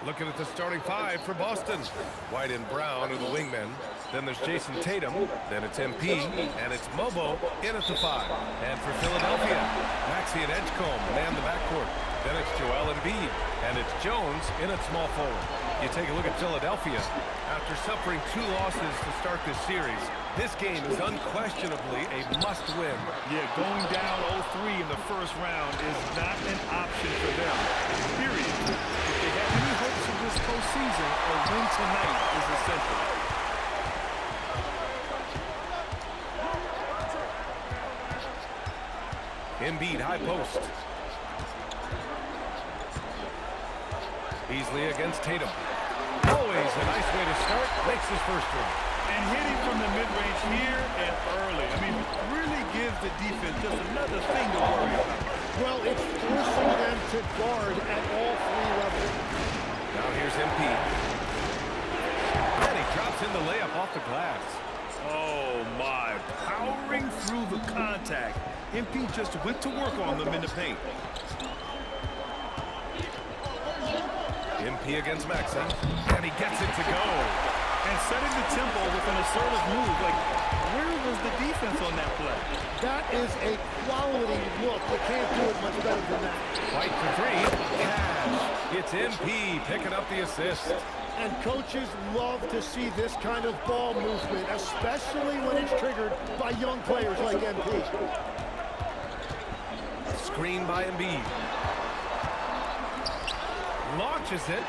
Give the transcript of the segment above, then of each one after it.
Looking at the starting five for Boston. White and Brown are the wingmen. Then there's Jason Tatum. Then it's MP. And it's Mobo in at the five. And for Philadelphia, Maxey and Edgecombe man the backcourt. Then it's Joel Embiid. And it's Jones in at small forward. You take a look at Philadelphia. After suffering 2 losses to start this series, this game is unquestionably a must-win. Yeah, going down 0-3 in the first round is not an option for them, period. If they have any hopes of this postseason, a win tonight is essential. Embiid, high post. Beasley against Tatum. Always a nice way to start. Makes his first one. And hitting from the mid-range here and early. I mean, really gives the defense just another thing to worry about. Well, it's forcing them to guard at all 3 levels. Now here's Embiid. And he drops in the layup off the glass. Oh, my. Powering through the contact. MP just went to work on them in the paint. MP against Maxey. And he gets it to go. And setting the tempo with an assertive move. Like, where was the defense on that play? That is a quality look. You can't do it much better than that. White for 3. Cash. It's MP picking up the assist. And coaches love to see this kind of ball movement, especially when it's triggered by young players like MP. Screen by Embiid. Launches it.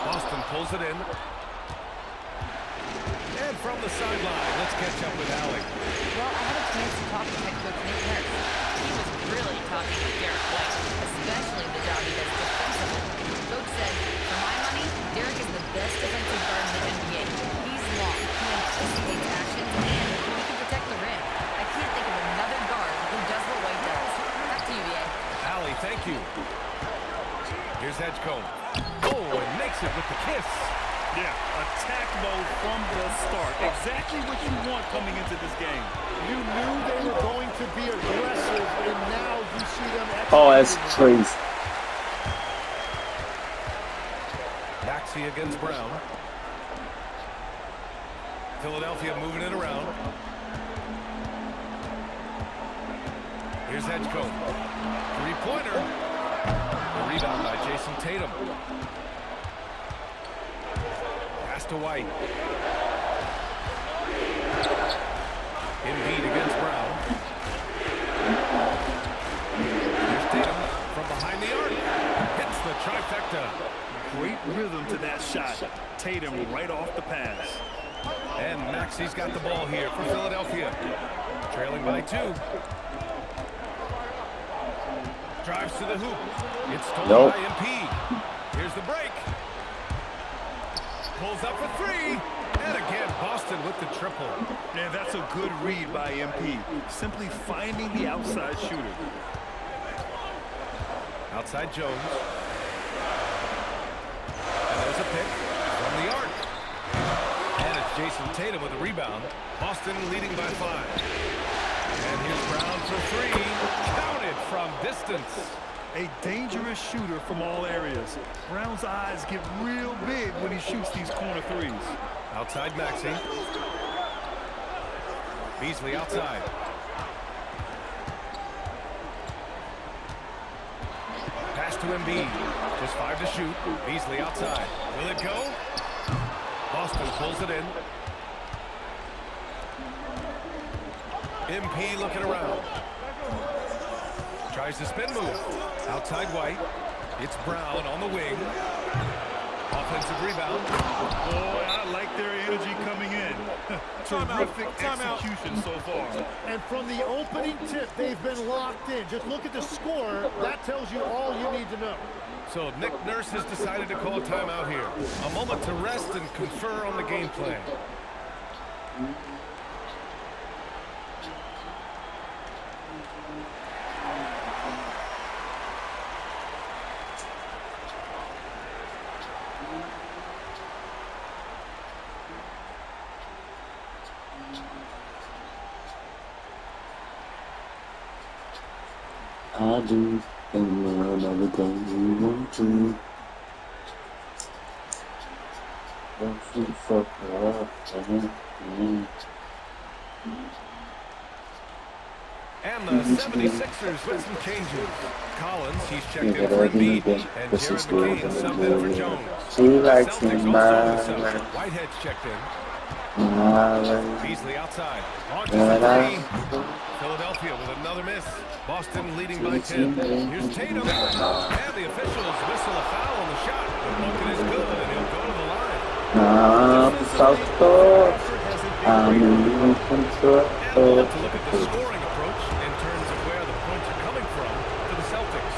Boston pulls it in. And from the sideline, let's catch up with Allie. Well, I had a chance to talk to head coach Nick Nurse. He was really talking with Derek White, especially the job he does defensively. Coach said, for my money, Derek is the best defensive guard in the NBA. He's long, he anticipates actions, and he can protect the rim. I can't think of another guard who does what White does. Back to you, VA. Allie, thank you. Here's Edgecombe. Oh, and makes it with the kiss. Yeah, attack mode from the start. Exactly what you want coming into this game. You knew they were going to be aggressive, and now you see them execute. Oh, that's crazy. Maxey against Brown. Philadelphia moving it around. Here's Edgecombe. 3-pointer. The rebound by Jason Tatum. Pass to White. Embiid against Brown. Here's Tatum from behind the arc. Hits the trifecta. Great rhythm to that shot. Tatum right off the pass. And Maxey's got the ball here for Philadelphia. Trailing by 2. Drives to the hoop. It's stolen by MP. Here's the break. Pulls up for 3. And again, Boston with the triple. Man, that's a good read by MP. Simply finding the outside shooter. Outside Jones. And there's a pick from the arc. And it's Jason Tatum with a rebound. Boston leading by 5. And here's Brown for 3. Counted from distance. A dangerous shooter from all areas. Brown's eyes get real big when he shoots these corner threes. Outside Maxey. Beasley outside. Pass to Embiid. Just 5 to shoot. Beasley outside. Will it go? Boston pulls it in. MP looking around. Tries to spin move. Outside White. It's Brown on the wing. Offensive rebound. Boy, I like their energy coming in. Terrific execution so far. And from the opening tip, they've been locked in. Just look at the score. That tells you all you need to know. So Nick Nurse has decided to call a timeout here. A moment to rest and confer on the game plan. I do, and another thing you want to. And the 76ers with some changes. Collins, he's checked in for Embiid. And Jared McCain subbed in for Jones. She The likes Celtics in also my with some. life. Whitehead's checked in. My Beasley outside. Launches life. a three. Philadelphia with another miss. Boston leading by 10. Here's Tatum. And the officials whistle a foul on the shot. The bucket is good, and he'll go to the line. I'm so cool. I'm in control. And we'll have to look at the scoring approach in terms of where the points are coming from for the Celtics.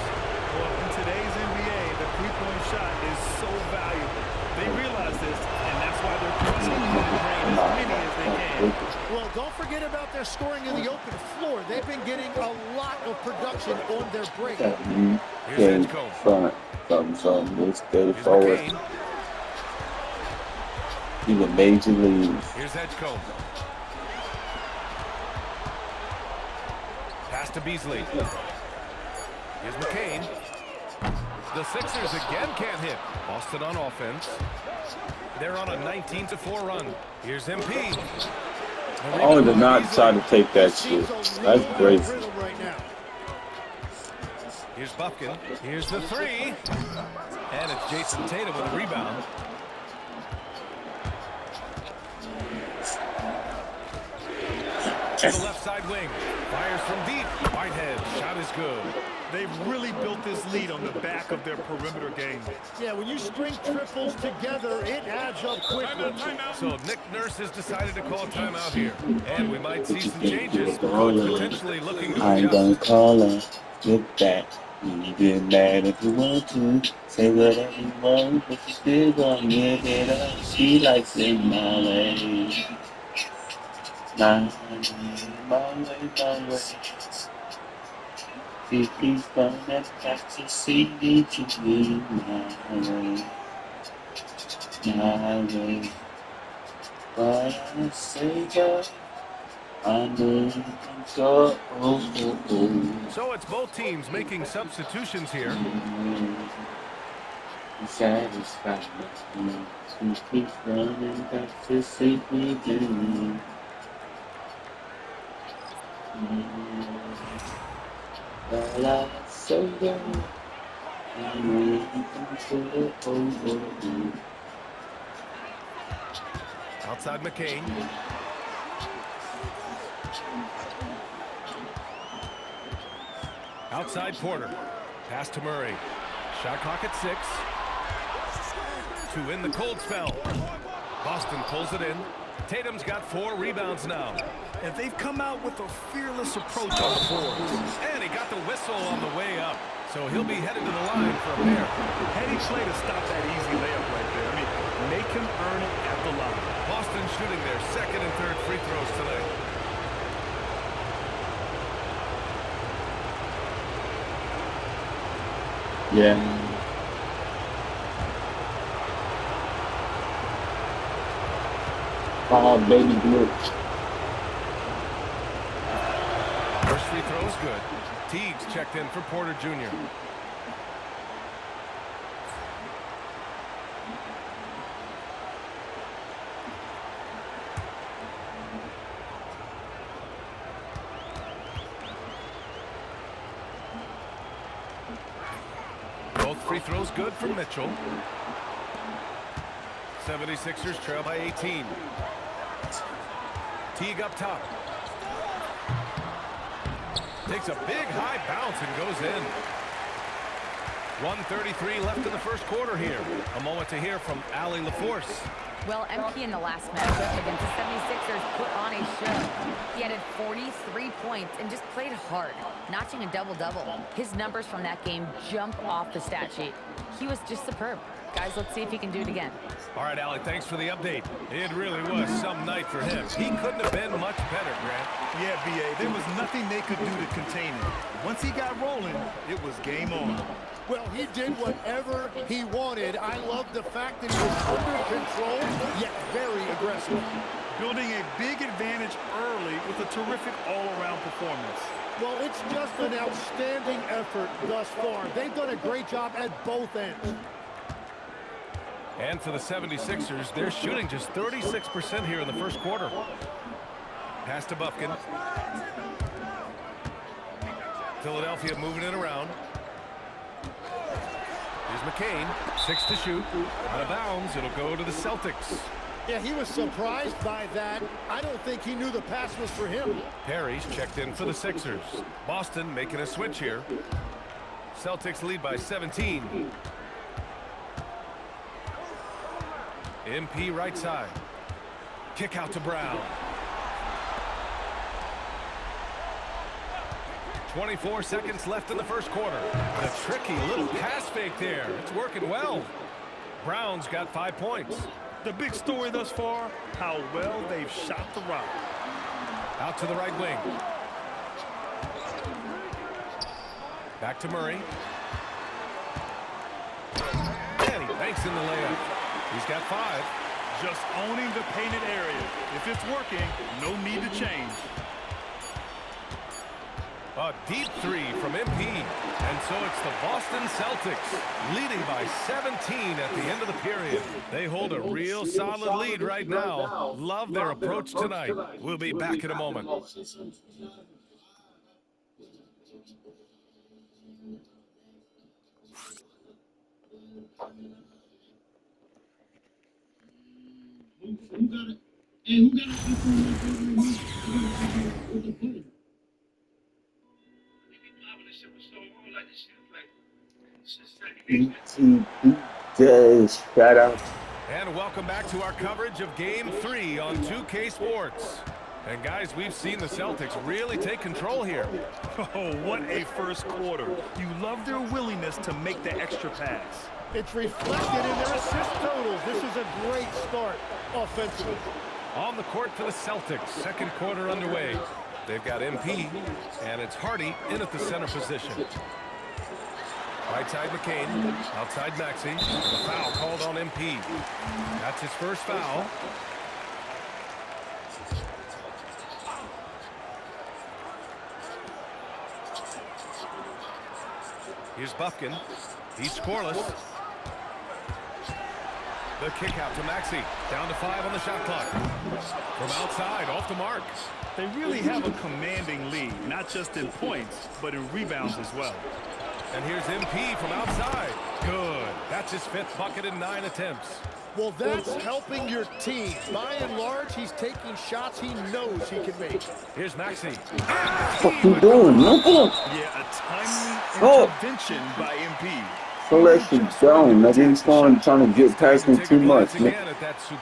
Well, in today's NBA, the three-point shot is so valuable. They realize this, and that's why they're continuing to drain as many as they can. Well, don't forget about their scoring in the open floor. They've been getting a lot of production on their break. Here's Edgecombe. Let's get it Here's forward. McCain. Even major leagues. Here's Edgecombe. Pass to Beasley. Here's McCain. The Sixers again can't hit. Boston on offense. They're on a 19-4 run. Here's MP. I only did not try to take that shit. That's crazy. Right now. Here's Buffkin. Here's the three. And it's Jason Tatum with a rebound. To the left side wing. Fires from deep. Whitehead. Shot is good. They've really built this lead on the back of their perimeter game. Yeah, when you string triples together, it adds up quickly. So Nick Nurse has decided to call timeout here. And we might see some changes. Potentially looking to I ain't gonna adjust. call her. Get back. You get mad if you want to. Say whatever you want, but you still gonna give it up. She likes it my way. My way. She keeps coming back to see me to me my way. Why I say that I'm in control. So it's both teams making substitutions here. Satisfied. She keeps running back to see me do. Well, I say that I'm in control. Outside McCain. Outside Porter. Pass to Murray. Shot clock at 6. To end the cold spell. Boston pulls it in. Tatum's got 4 rebounds now. And they've come out with a fearless approach on the boards. And he got the whistle on the way up. So he'll be headed to the line for a pair. Heady play to stop that easy layup right there. I mean, make him earn it at the line. Boston shooting their second and third free throws tonight. Yeah. Oh, baby blue. First free throw is good. Teagues checked in for Porter Jr. Both free throws good for Mitchell. 76ers trail by 18. Teague up top. Takes a big high bounce and goes in. 1:33 left in the first quarter here. A moment to hear from Allie LaForce. Well, MP in the last matchup against the 76ers put on a show. He added 43 points and just played hard, notching a double-double. His numbers from that game jump off the stat sheet. He was just superb. Guys, let's see if he can do it again. All right, Allie, thanks for the update. It really was some night for him. He couldn't have been much better, Grant. Yeah, B.A., there was nothing they could do to contain him. Once he got rolling, it was game on. Well, he did whatever he wanted. I love the fact that he was under control, yet very aggressive. Building a big advantage early with a terrific all-around performance. Well, it's just an outstanding effort thus far. They've done a great job at both ends. And for the 76ers, they're shooting just 36% here in the first quarter. Pass to Bufkin. Philadelphia moving it around. Here's McCain. 6 to shoot. Out of bounds. It'll go to the Celtics. Yeah, he was surprised by that. I don't think he knew the pass was for him. Perry's checked in for the Sixers. Boston making a switch here. Celtics lead by 17. MP right side. Kick out to Brown. 24 seconds left in the first quarter. A tricky little pass fake there. It's working well. Brown's got 5 points. The big story thus far, how well they've shot the rock. Out to the right wing. Back to Murray. And he banks in the layup. He's got 5. Just owning the painted area. If it's working, no need to change. A deep 3 from MP. And so it's the Boston Celtics leading by 17 at the end of the period. They hold a real solid lead right now. Love their approach tonight. We'll be back in a moment. Shout out. And welcome back to our coverage of Game 3 on 2K Sports. And guys, we've seen the Celtics really take control here. Oh, what a first quarter. You love their willingness to make the extra pass. It's reflected in their assist totals. This is a great start offensively. On the court for the Celtics, second quarter underway. They've got MP, and it's Hardy in at the center position. Right side McCain, outside Maxey. The foul called on MP. That's his first foul. Here's Bufkin. He's scoreless. The kick out to Maxey. Down to 5 on the shot clock. From outside, off the mark. They really have a commanding lead, not just in points, but in rebounds as well. And here's MP from outside. Good. That's his 5th bucket in 9 attempts. Well, that's helping your team. By and large, he's taking shots he knows he can make. Here's Maxey. What you doing? Look up. Yeah, a timely intervention by MP. Don't let you down. I didn't start trying to get past him too much.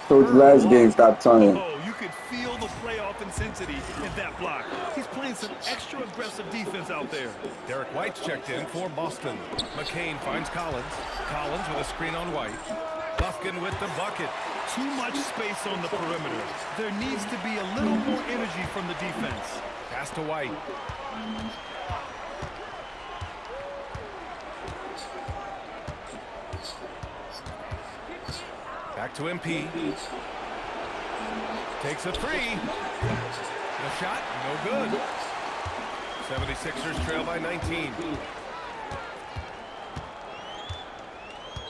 So the last game, stop trying. Oh, you could feel the playoff intensity in that block. He's playing some extra aggressive defense out there. Derek White's checked in for Boston. McCain finds Collins. Collins with a screen on White. Bufkin with the bucket. Too much space on the perimeter. There needs to be a little more energy from the defense. Pass to White. Back to MP. Takes a 3. The shot, no good. 76ers trail by 19.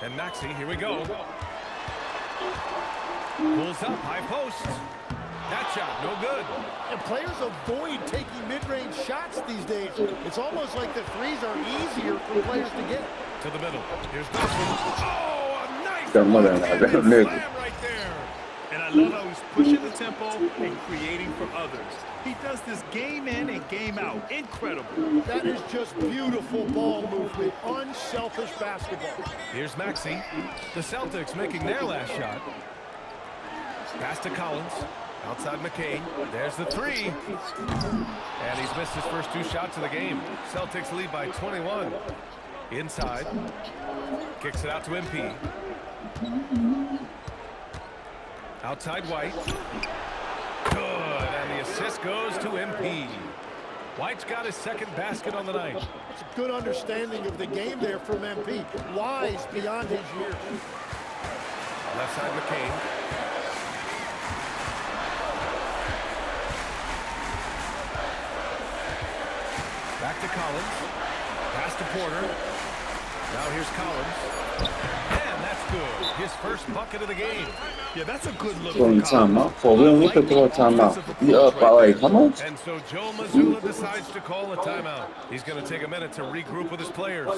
And Maxey, here we go. Pulls up, high post. That shot, no good. And players avoid taking mid-range shots these days. It's almost like the threes are easier for players to get. To the middle. Here's Boston. Oh, a nice Don't mother slam right there. And I love how he's pushing the tempo and creating for others. He does this game in and game out. Incredible. That is just beautiful ball movement. Unselfish basketball. Here's Maxey. The Celtics making their last shot. Pass to Collins. Outside McCain. There's the 3. And he's missed his first 2 shots of the game. Celtics lead by 21. Inside. Kicks it out to MP. Outside White. Good. And the assist goes to MP. White's got his 2nd basket on the night. It's a good understanding of the game there from MP. Wise beyond his years. Left side McCain. Back to Collins. Pass to Porter. Now here's Collins. And that's good. His his first bucket of the game. Yeah, that's a good look. Throwing timeout. For we don't need to throw a timeout. We up by like how much? And so Joe Mazzulla decides to call a timeout. He's going to take a minute to regroup with his players.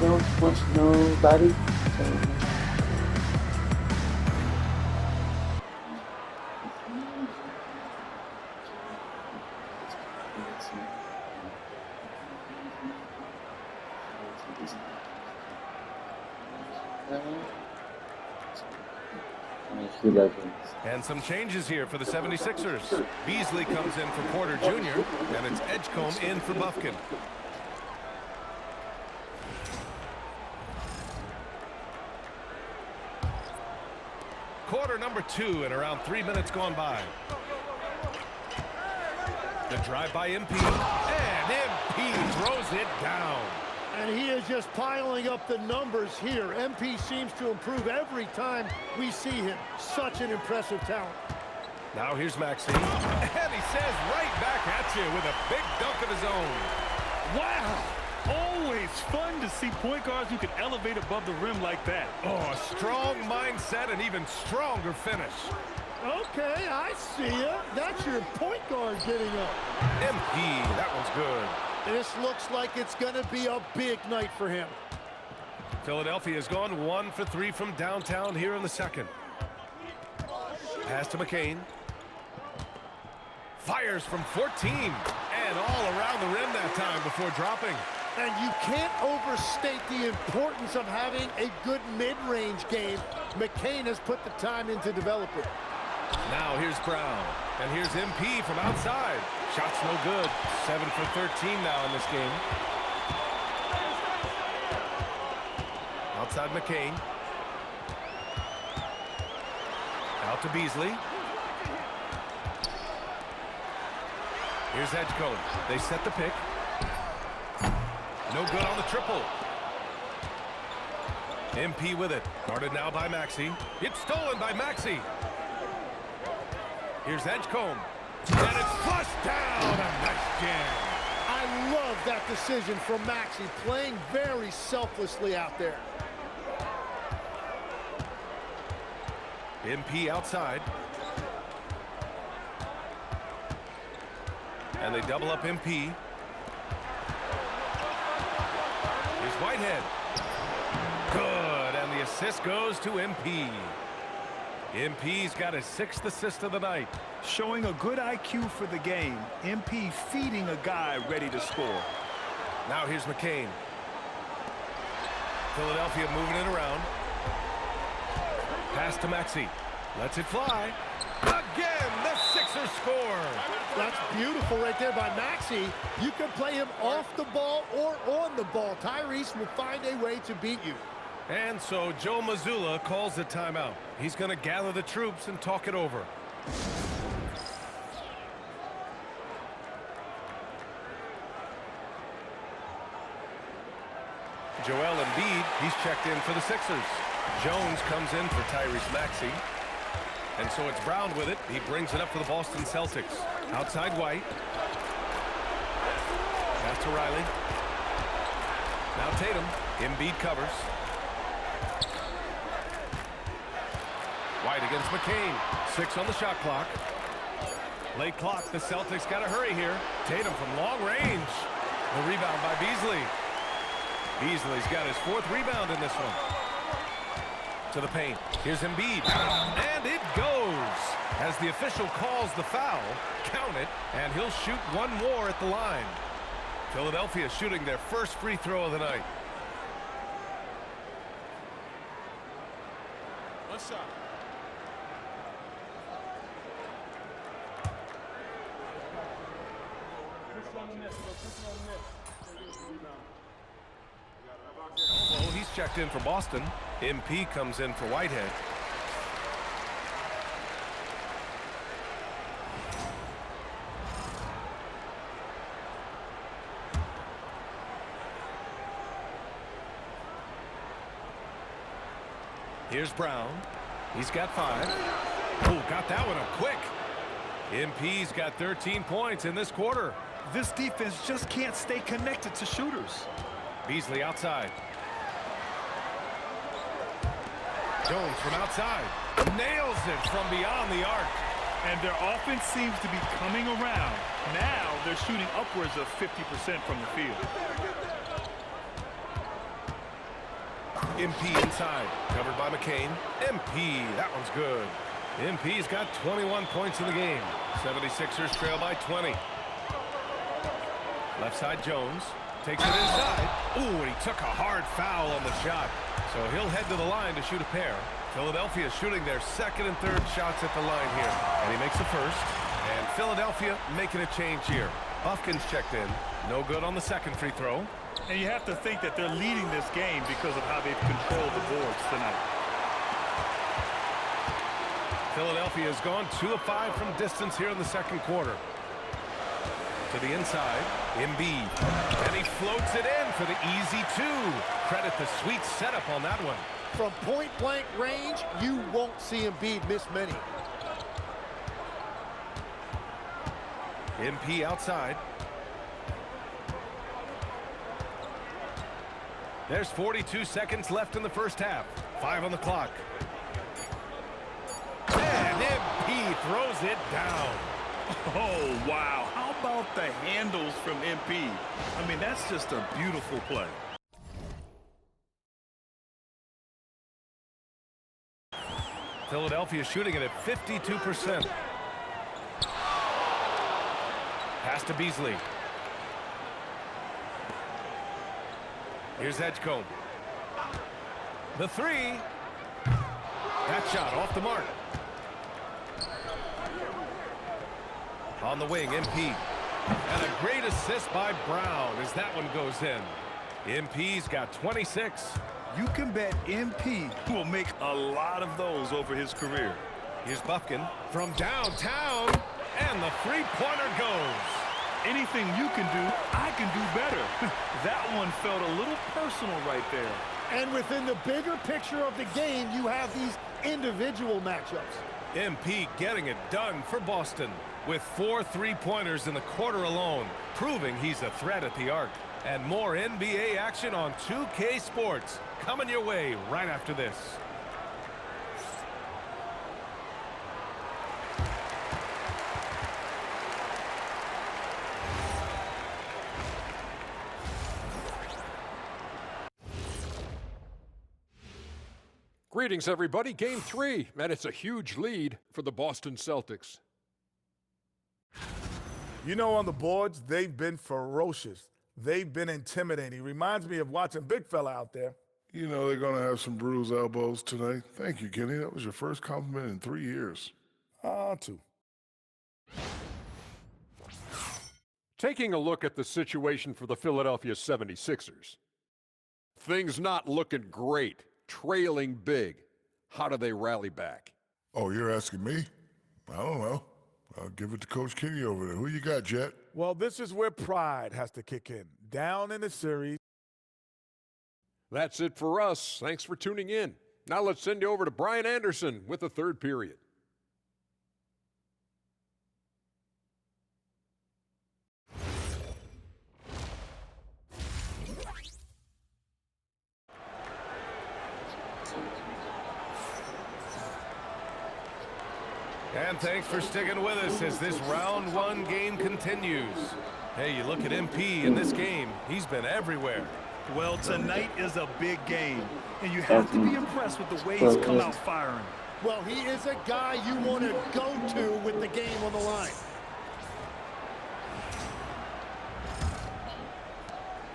Don't want nobody. And some changes here for the 76ers. Beasley comes in for Porter Jr., and it's Edgecombe in for Bufkin. Quarter number 2 and around 3 minutes gone by. The drive by MP, and MP throws it down. And he is just piling up the numbers here. MP seems to improve every time we see him. Such an impressive talent. Now here's Maxey, and he says right back at you with a big dunk of his own. Wow. Always fun to see point guards who can elevate above the rim like that. Oh, a strong mindset and even stronger finish. Okay, I see ya. That's your point guard getting up. MP, that one's good. This looks like it's going to be a big night for him. Philadelphia has gone 1 for 3 from downtown here in the second. Pass to McCain. Fires from 14 and all around the rim that time before dropping. And you can't overstate the importance of having a good mid-range game. McCain has put the time into developing. Now here's Brown, and here's MP from outside. Shot's no good. 7 for 13 now in this game. Outside McCain. Out to Beasley. Here's Edgecombe. They set the pick. No good on the triple. MP with it. Guarded now by Maxey. It's stolen by Maxey. Here's Edgecombe. And it's flushed down. A nice jam. I love that decision from Maxey, playing very selflessly out there. MP outside. And they double up MP. Here's Whitehead. Good, and the assist goes to MP. MP's got his 6th assist of the night. Showing a good IQ for the game. MP feeding a guy ready to score. Now here's McCain. Philadelphia moving it around. Pass to Maxey. Lets it fly. Again, the Sixers score. That's beautiful right there by Maxey. You can play him off the ball or on the ball. Tyrese will find a way to beat you. And so Joe Mazzulla calls the timeout. He's going to gather the troops and talk it over. Joel Embiid, he's checked in for the Sixers. Jones comes in for Tyrese Maxey. And so it's Brown with it. He brings it up for the Boston Celtics. Outside White. Pass to Riley. Now Tatum. Embiid covers. White against McCain. 6 on the shot clock. Late clock. The Celtics got to hurry here. Tatum from long range. The rebound by Beasley. Beasley's got his 4th rebound in this one. To the paint. Here's Embiid. And it goes. As the official calls the foul, count it, and he'll shoot one more at the line. Philadelphia shooting their first free throw of the night. One shot. Oh, he's checked in for Boston. MP comes in for Whitehead. Here's Brown. He's got 5. Oh, got that one up quick. MP's got 13 points in this quarter. This defense just can't stay connected to shooters. Beasley outside. Jones from outside. Nails it from beyond the arc. And their offense seems to be coming around. Now they're shooting upwards of 50% from the field. MP inside. Covered by McCain. MP, that one's good. MP's got 21 points in the game. 76ers trail by 20. Left side Jones. Takes it inside. Ooh, and he took a hard foul on the shot. So he'll head to the line to shoot a pair. Philadelphia shooting their second and third shots at the line here. And he makes the first. And Philadelphia making a change here. Buffkin's checked in. No good on the second free throw. And you have to think that they're leading this game because of how they've controlled the boards tonight. Philadelphia has gone 2 of 5 from distance here in the second quarter. To the inside, Embiid. And he floats it in for the easy 2. Credit the sweet setup on that one. From point-blank range, you won't see Embiid miss many. MP outside. There's 42 seconds left in the first half. 5 on the clock. And MP throws it down. Oh, wow. How about the handles from MP? I mean, that's just a beautiful play. Philadelphia shooting it at 52%. Pass to Beasley. Here's Edgecombe. The 3. That shot off the mark. On the wing, MP. And a great assist by Brown as that one goes in. MP's got 26. You can bet MP will make a lot of those over his career. Here's Buffkin from downtown. And the three-pointer goes. Anything you can do, I can do better. That one felt a little personal right there. And within the bigger picture of the game, you have these individual matchups. MP getting it done for Boston with 4 three-pointers in the quarter alone, proving he's a threat at the arc. And more NBA action on 2K Sports coming your way right after this. Greetings, everybody. Game 3, and it's a huge lead for the Boston Celtics. You know, on the boards, they've been ferocious. They've been intimidating. Reminds me of watching big fella out there. You know they're going to have some bruised elbows tonight. Thank you, Kenny. That was your first compliment in 3 years. 2. Taking a look at the situation for the Philadelphia 76ers. Things not looking great. Trailing big. How do they rally back? Oh, you're asking me? I don't know. I'll give it to Coach Kenny over there. Who you got, Jet? Well, this is where pride has to kick in. Down in the series. That's it for us. Thanks for tuning in. Now let's send you over to Brian Anderson with the third period. And thanks for sticking with us as this round 1 game continues. Hey, you look at MP in this game, he's been everywhere. Well, tonight is a big game, and you have to be impressed with the way he's come out firing. Well, he is a guy you want to go to with the game on the line.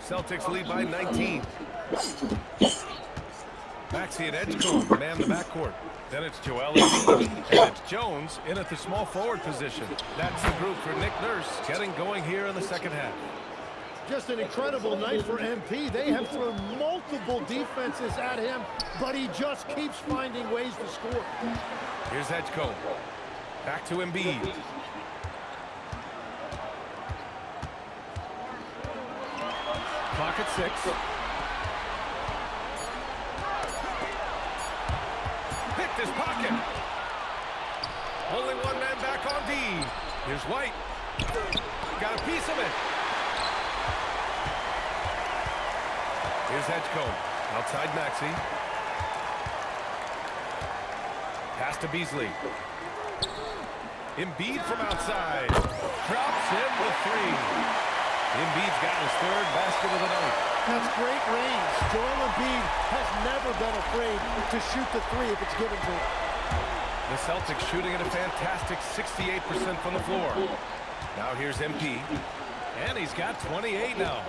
Celtics lead by 19. Maxey and Edgecombe man the backcourt. Then it's Joel Embiid, and it's Jones in at the small forward position. That's the group for Nick Nurse getting going here in the second half. Just an incredible night for MP. They have thrown multiple defenses at him, but he just keeps finding ways to score. Here's Edgecombe. Back to Embiid. Clock at 6. his pocket. Only one man back on D. Here's White. Got a piece of it. Here's Edgecombe. Outside Maxey. Pass to Beasley. Embiid from outside. Drops in with 3. Embiid's got his 3rd basket of the night. That's great range. Joel Embiid has never been afraid to shoot the 3 if it's given to him. The Celtics shooting at a fantastic 68% from the floor. Now here's MP. And he's got 28 now.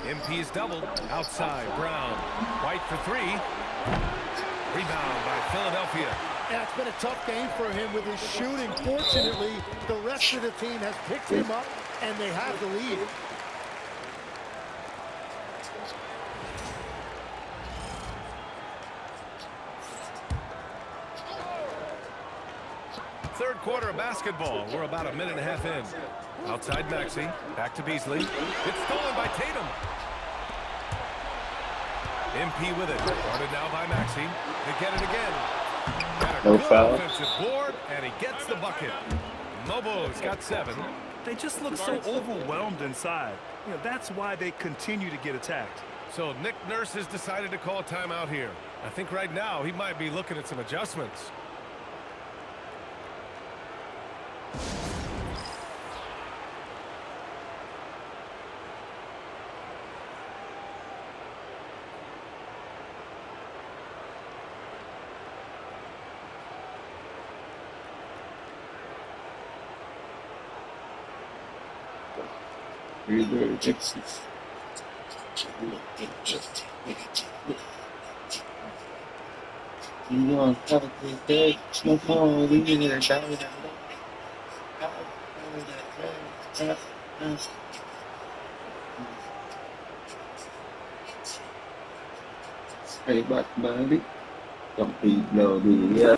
MP's doubled. Outside, Brown. White for 3. Rebound by Philadelphia. Yeah, it's been a tough game for him with his shooting. Fortunately, the rest of the team has picked him up, and they have the lead. Third quarter of basketball. We're about a minute and a half in. Outside Maxey. Back to Beasley. It's stolen by Tatum. MP with it. Guarded now by Maxey. They get it again. And a No good foul. offensive board, and he gets the bucket. Mobo's got 7. They just look so overwhelmed inside. You know, that's why they continue to get attacked. So Nick Nurse has decided to call timeout here. I think right now he might be looking at some adjustments. Very Texas. You know, I'm talking to that. No phone, we need to shout it out. Hey, back, buddy. Don't be bloody, yeah.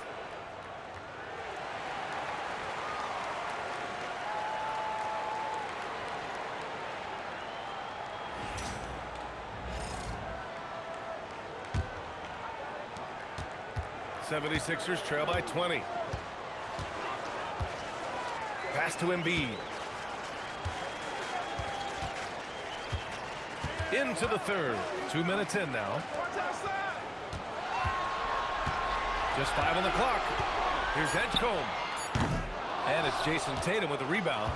'76ers trail by 20. Pass to Embiid. Into the third. 2 minutes in now. Just 5 on the clock. Here's Edgecombe. And it's Jason Tatum with the rebound.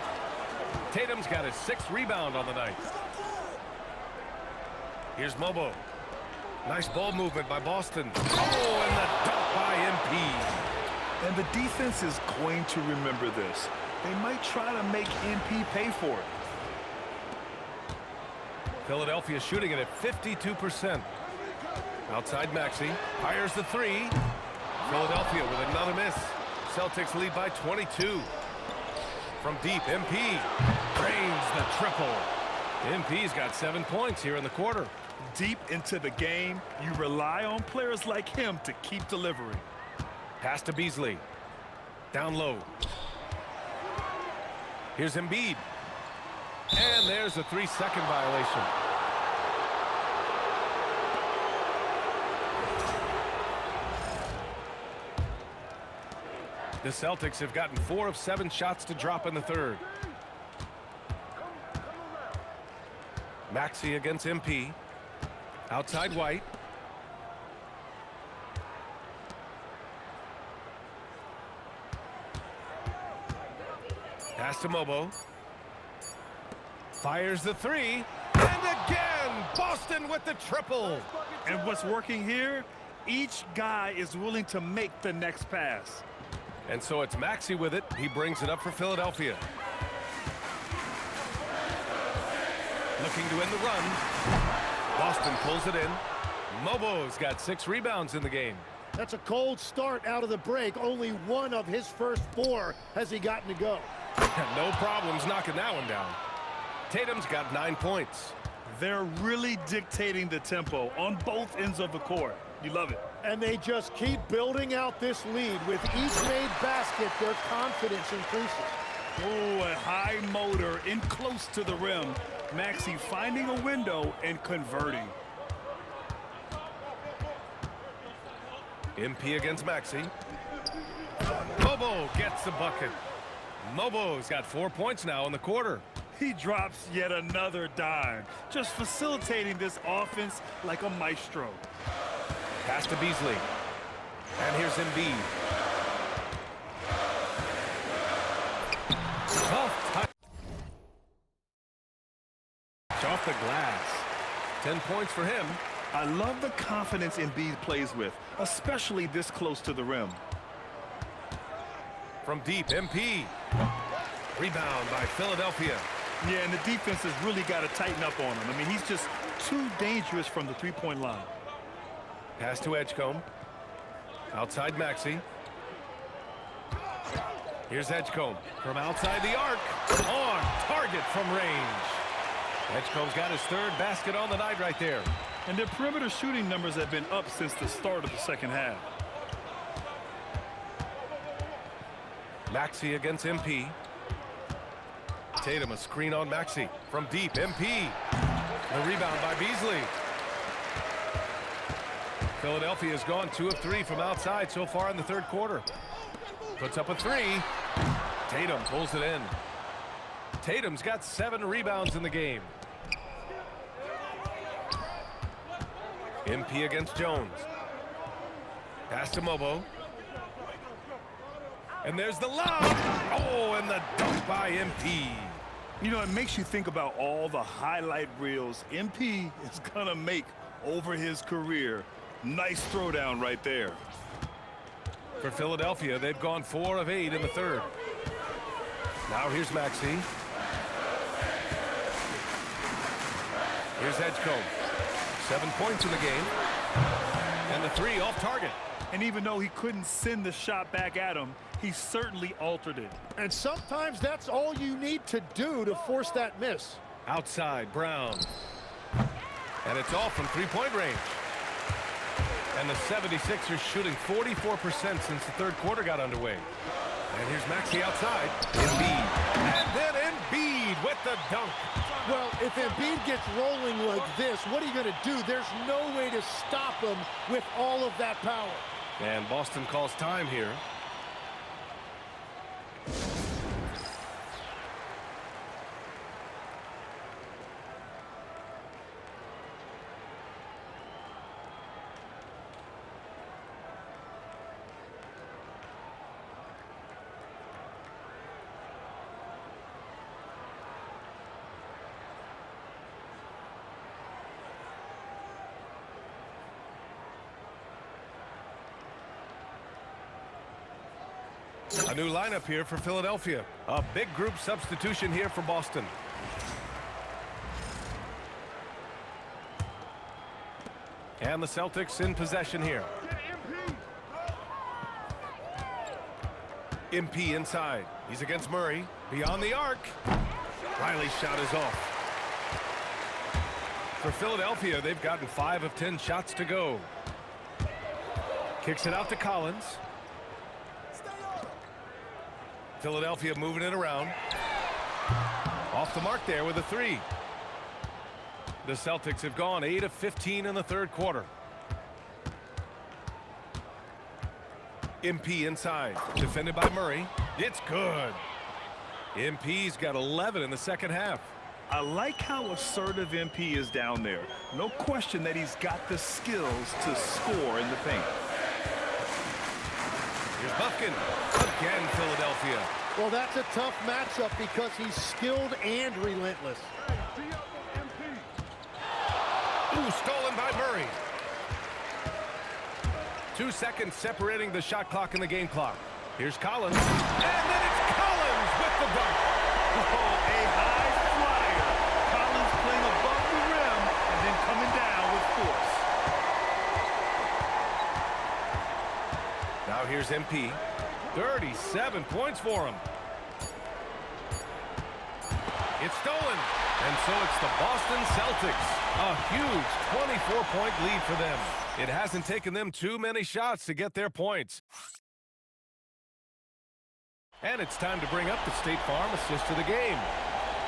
Tatum's got his 6th rebound on the night. Here's Mobo. Nice ball movement by Boston. Oh, and the dunk by MP. And the defense is going to remember this. They might try to make MP pay for it. Philadelphia shooting it at 52%. Outside Maxey. Fires the 3. Philadelphia with another miss. Celtics lead by 22. From deep, MP drains the triple. MP's got 7 points here in the quarter. Deep into the game, you rely on players like him to keep delivering. Pass to Beasley. Down low. Here's Embiid. And there's a 3-second violation. The Celtics have gotten 4 of 7 shots to drop in the third. Maxey against MP. Outside White. Pass to Mobo. Fires the 3. And again, Boston with the triple. And what's working here? Each guy is willing to make the next pass. And so it's Maxey with it. He brings it up for Philadelphia. Looking to end the run. Boston pulls it in. Mobo's got 6 rebounds in the game. That's a cold start out of the break. Only one of his first 4 has he gotten to go. No problems knocking that one down. Tatum's got 9 points. They're really dictating the tempo on both ends of the court. You love it. And they just keep building out this lead. With each made basket, their confidence increases. Oh, a high motor in close to the rim. Maxey finding a window and converting. MP against Maxey. Mobo gets the bucket. Mobo's got 4 points now in the quarter. He drops yet another dime, just facilitating this offense like a maestro. Pass to Beasley. And here's Embiid. Off the glass. 10 points for him. I love the confidence Embiid plays with, especially this close to the rim. From deep, MP. Rebound by Philadelphia. Yeah, and the defense has really got to tighten up on him. I mean, he's just too dangerous from the three-point line. Pass to Edgecombe. Outside Maxey. Here's Edgecombe from outside the arc. On target from range. Edgecombe's got his third basket on the night right there. And their perimeter shooting numbers have been up since the start of the second half. Maxey against MP. Tatum a screen on Maxey. From deep, MP. The rebound by Beasley. Philadelphia has gone 2 of 3 from outside so far in the third quarter. Puts up a 3. Tatum pulls it in. Tatum's got 7 rebounds in the game. MP against Jones. Pass to Mobo. And there's the lob. Oh, and the dunk by MP. You know, it makes you think about all the highlight reels MP is going to make over his career. Nice throwdown right there. For Philadelphia, they've gone 4 of 8 in the third. Now here's Maxey. Here's Edgecombe. 7 points in the game. And the 3 off target. And even though he couldn't send the shot back at him, he certainly altered it. And sometimes that's all you need to do to force that miss. Outside, Brown. And it's all from three-point range. And the 76ers shooting 44% since the third quarter got underway. And here's Maxey outside. Embiid. And then Embiid with the dunk. Well, if Embiid gets rolling like this, what are you going to do? There's no way to stop him with all of that power. And Boston calls time here. A new lineup here for Philadelphia. A big group substitution here for Boston. And the Celtics in possession here. MP inside. He's against Murray. Beyond the arc. Riley's shot is off. For Philadelphia, they've gotten 5 of 10 shots to go. Kicks it out to Collins. Philadelphia moving it around. Off the mark there with a 3. The Celtics have gone 8 of 15 in the third quarter. MP inside. Defended by Murray. It's good. MP's got 11 in the second half. I like how assertive MP is down there. No question that he's got the skills to score in the paint. Here's Buffkin. Again, Philadelphia. Well, that's a tough matchup because he's skilled and relentless. Ooh, stolen by Murray. 2 seconds separating the shot clock and the game clock. Here's Collins. And then it's Collins with the dunk. Oh, a high flyer. Collins playing above the rim and then coming down with force. Now here's MP. 37 points for him. It's stolen. And so it's the Boston Celtics. A huge 24-point lead for them. It hasn't taken them too many shots to get their points. And it's time to bring up the State Farm assist of the game.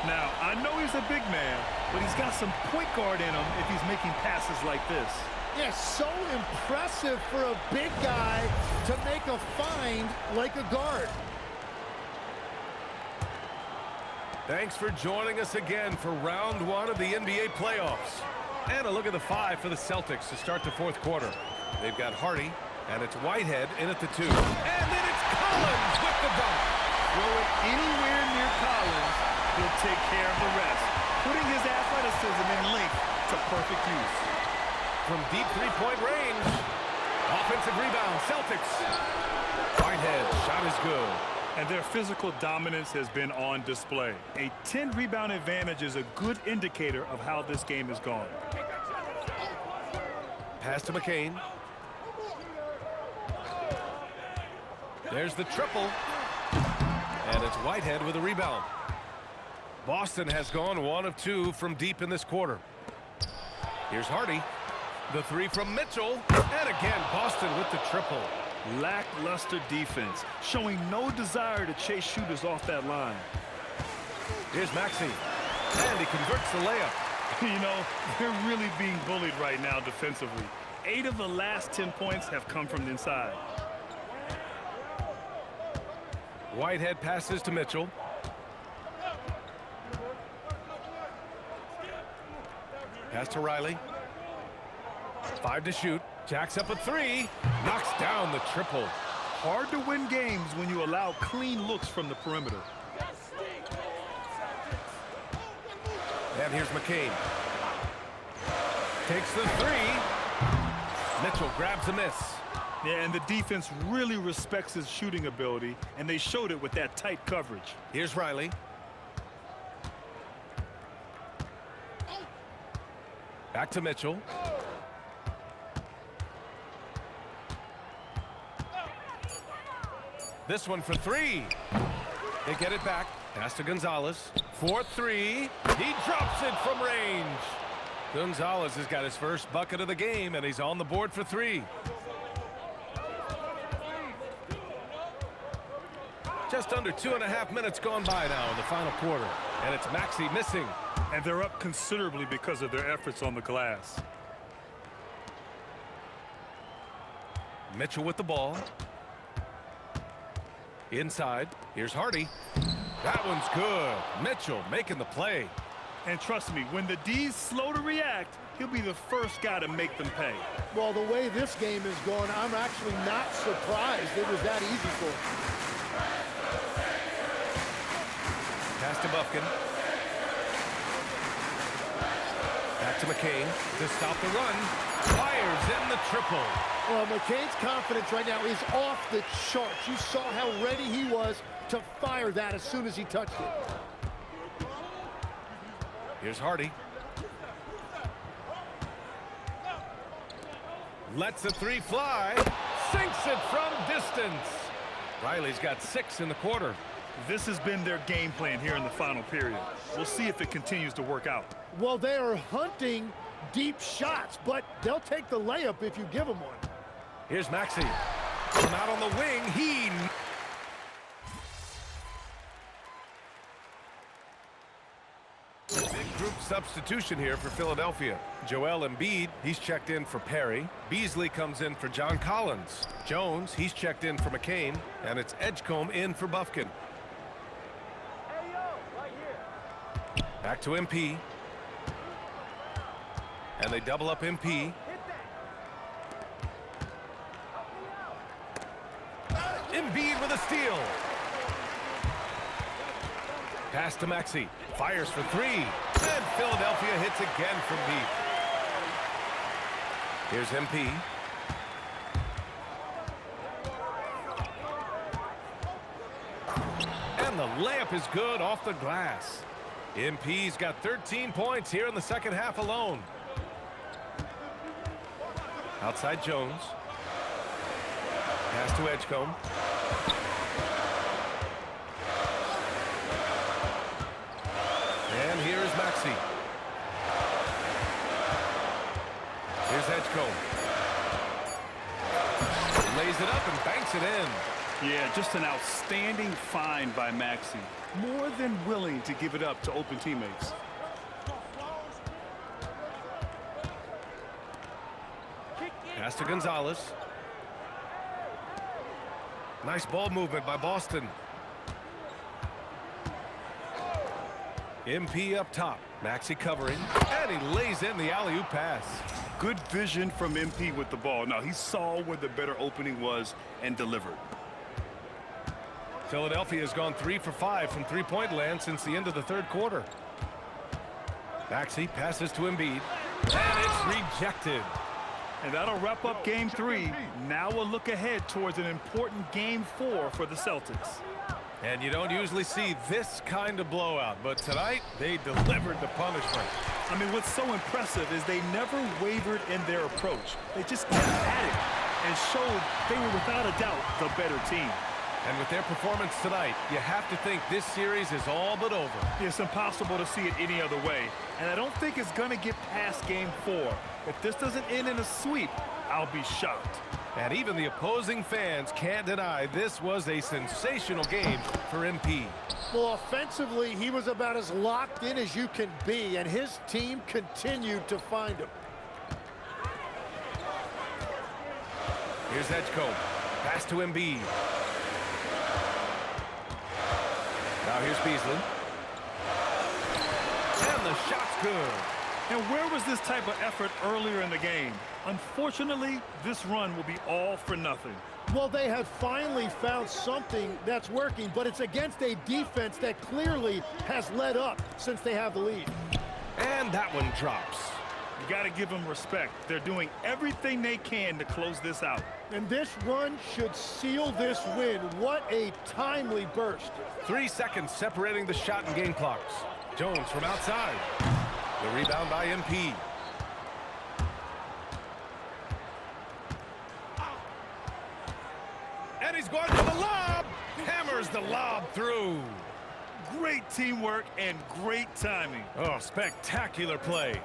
Now, I know he's a big man, but he's got some point guard in him if he's making passes like this. Yeah, so impressive for a big guy to make a find like a guard. Thanks for joining us again for round one of the NBA playoffs. And a look at the 5 for the Celtics to start the fourth quarter. They've got Hardy, and it's Whitehead in at the 2. And then it's Collins with the dunk. Throw it anywhere near Collins, he'll take care of the rest, putting his athleticism and length to perfect use. From deep three-point range. Offensive rebound, Celtics. Whitehead, shot is good. And their physical dominance has been on display. A 10-rebound advantage is a good indicator of how this game has gone. Pass to McCain. There's the triple. And it's Whitehead with a rebound. Boston has gone 1 of 2 from deep in this quarter. Here's Hardy. The 3 from Mitchell. And again, Boston with the triple. Lackluster defense, showing no desire to chase shooters off that line. Here's Maxey. And he converts the layup. You know, they're really being bullied right now defensively. 8 of the last 10 points have come from the inside. Whitehead passes to Mitchell. Pass to Riley. 5 to shoot. Jacks up a 3. Knocks down the triple. Hard to win games when you allow clean looks from the perimeter. And here's McCain. Takes the 3. Mitchell grabs a miss. Yeah, and the defense really respects his shooting ability, and they showed it with that tight coverage. Here's Riley. Back to Mitchell. This one for 3. They get it back. Pass to Gonzalez. 4-3. He drops it from range. Gonzalez has got his first bucket of the game, and he's on the board for 3. Just under 2.5 minutes gone by now in the final quarter. And it's Maxey missing. And they're up considerably because of their efforts on the glass. Mitchell with the ball. Inside. Here's Hardy. That one's good. Mitchell making the play. And trust me, when the D's slow to react, he'll be the first guy to make them pay. Well, the way this game is going, I'm actually not surprised it was that easy for him. Pass to Bufkin. Back to McCain to stop the run. Fires in the triple. Well, McCain's confidence right now is off the charts. You saw how ready he was to fire that as soon as he touched it. Here's Hardy. Lets the 3 fly. Sinks it from distance. Riley's got 6 in the quarter. This has been their game plan here in the final period. We'll see if it continues to work out. Well, they are hunting deep shots, but they'll take the layup if you give them one. Here's Maxey. From out on the wing, he... Big group substitution here for Philadelphia. Joel Embiid, he's checked in for Perry. Beasley comes in for John Collins. Jones, he's checked in for McCain. And it's Edgecombe in for Bufkin. Back to MP. And they double up MP. Embiid with a steal. Pass to Maxey. Fires for 3. And Philadelphia hits again from deep. Here's MP. And the layup is good off the glass. MP's got 13 points here in the second half alone. Outside Jones. Pass to Edgecombe. And here is Maxey. Here's Edgecombe. Lays it up and banks it in. Yeah, just an outstanding find by Maxey. More than willing to give it up to open teammates. Pass to Gonzalez. Nice ball movement by Boston. MP up top. Maxey covering. And he lays in the alley-oop pass. Good vision from MP with the ball. Now, he saw where the better opening was and delivered. Philadelphia has gone 3 for 5 from three-point land since the end of the third quarter. Maxey passes to Embiid. And it's rejected. And that'll wrap up game 3. Now we'll look ahead towards an important game 4 for the Celtics. And you don't usually see this kind of blowout, but tonight they delivered the punishment. I mean, what's so impressive is they never wavered in their approach. They just kept at it and showed they were without a doubt the better team. And with their performance tonight, you have to think this series is all but over. It's impossible to see it any other way, and I don't think it's going to get past game 4. If this doesn't end in a sweep, I'll be shocked. And even the opposing fans can't deny this was a sensational game for MP. Well, offensively, he was about as locked in as you can be, and his team continued to find him. Here's Edgecombe. Pass to Embiid. Now here's Beasley. And the shot's good. And where was this type of effort earlier in the game? Unfortunately, this run will be all for nothing. Well, they have finally found something that's working, but it's against a defense that clearly has let up since they have the lead. And that one drops. You got to give them respect. They're doing everything they can to close this out. And this run should seal this win. What a timely burst. 3 seconds separating the shot and game clocks. Jones from outside. The rebound by MP. And he's going for the lob. Hammers the lob through. Great teamwork and great timing. Oh, spectacular play.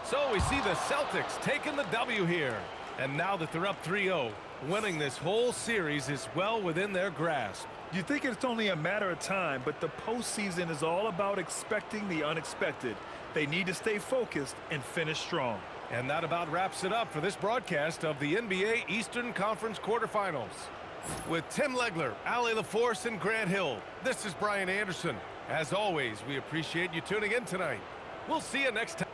So we see the Celtics taking the W here. And now that they're up 3-0, winning this whole series is well within their grasp. You think it's only a matter of time, but the postseason is all about expecting the unexpected. They need to stay focused and finish strong. And that about wraps it up for this broadcast of the NBA Eastern Conference quarterfinals. With Tim Legler, Allie LaForce, and Grant Hill, this is Brian Anderson. As always, we appreciate you tuning in tonight. We'll see you next time.